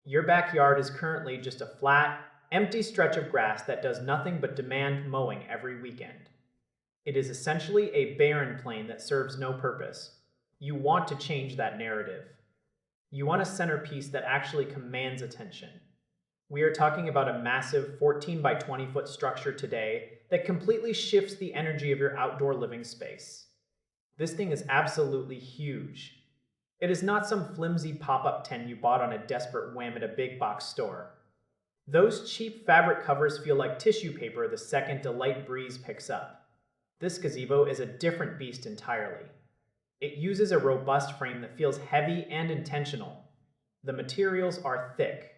Your backyard is currently just a flat, empty stretch of grass that does nothing but demand mowing every weekend. It is essentially a barren plain that serves no purpose. You want to change that narrative. You want a centerpiece that actually commands attention. We are talking about a massive 14 by 20 foot structure today that completely shifts the energy of your outdoor living space. This thing is absolutely huge. It is not some flimsy pop-up tent you bought on a desperate whim at a big box store. Those cheap fabric covers feel like tissue paper the second a light breeze picks up. This gazebo is a different beast entirely. It uses a robust frame that feels heavy and intentional. The materials are thick.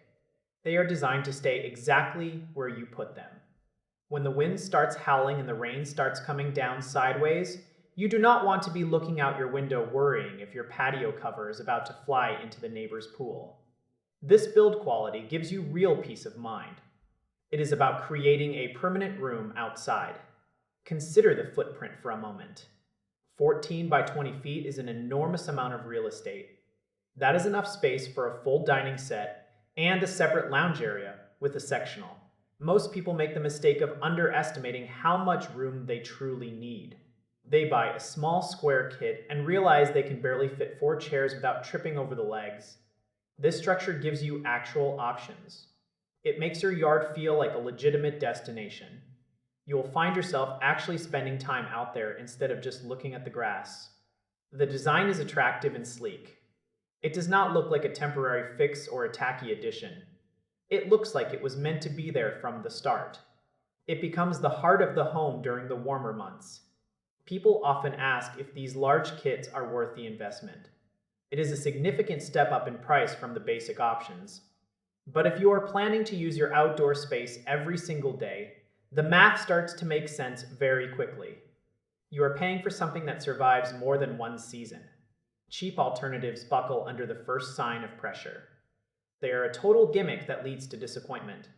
They are designed to stay exactly where you put them. When the wind starts howling and the rain starts coming down sideways, you do not want to be looking out your window worrying if your patio cover is about to fly into the neighbor's pool. This build quality gives you real peace of mind. It is about creating a permanent room outside. Consider the footprint for a moment. 14 by 20 feet is an enormous amount of real estate. That is enough space for a full dining set and a separate lounge area with a sectional. Most people make the mistake of underestimating how much room they truly need. They buy a small square kit and realize they can barely fit 4 chairs without tripping over the legs. This structure gives you actual options. It makes your yard feel like a legitimate destination. You will find yourself actually spending time out there instead of just looking at the grass. The design is attractive and sleek. It does not look like a temporary fix or a tacky addition. It looks like it was meant to be there from the start. It becomes the heart of the home during the warmer months. People often ask if these large kits are worth the investment. It is a significant step up in price from the basic options. But if you are planning to use your outdoor space every single day, the math starts to make sense very quickly. You are paying for something that survives more than one season. Cheap alternatives buckle under the first sign of pressure. They are a total gimmick that leads to disappointment.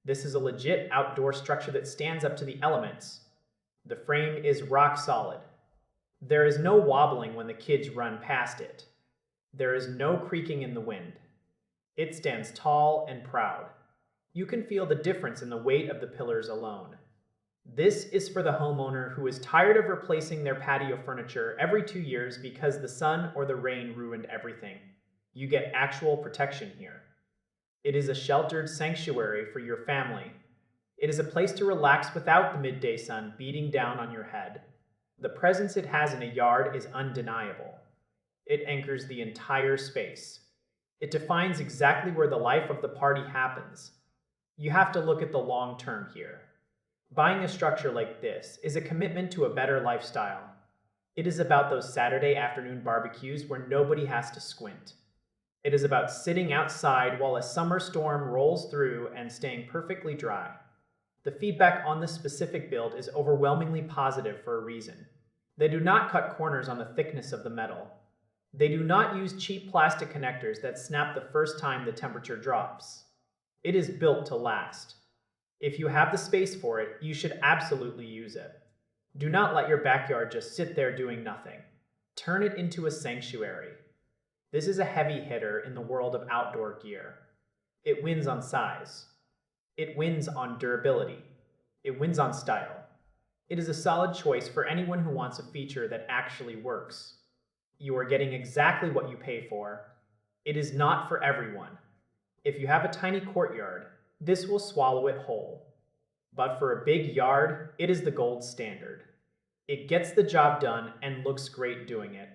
This is a legit outdoor structure that stands up to the elements. The frame is rock solid. There is no wobbling when the kids run past it. There is no creaking in the wind. It stands tall and proud. You can feel the difference in the weight of the pillars alone. This is for the homeowner who is tired of replacing their patio furniture every 2 years because the sun or the rain ruined everything. You get actual protection here. It is a sheltered sanctuary for your family. It is a place to relax without the midday sun beating down on your head. The presence it has in a yard is undeniable. It anchors the entire space. It defines exactly where the life of the party happens. You have to look at the long term here. Buying a structure like this is a commitment to a better lifestyle. It is about those Saturday afternoon barbecues where nobody has to squint. It is about sitting outside while a summer storm rolls through and staying perfectly dry. The feedback on this specific build is overwhelmingly positive for a reason. They do not cut corners on the thickness of the metal. They do not use cheap plastic connectors that snap the first time the temperature drops. It is built to last. If you have the space for it, you should absolutely use it. Do not let your backyard just sit there doing nothing. Turn it into a sanctuary. This is a heavy hitter in the world of outdoor gear. It wins on size. It wins on durability. It wins on style. It is a solid choice for anyone who wants a feature that actually works. You are getting exactly what you pay for. It is not for everyone. If you have a tiny courtyard, this will swallow it whole. But for a big yard, it is the gold standard. It gets the job done and looks great doing it.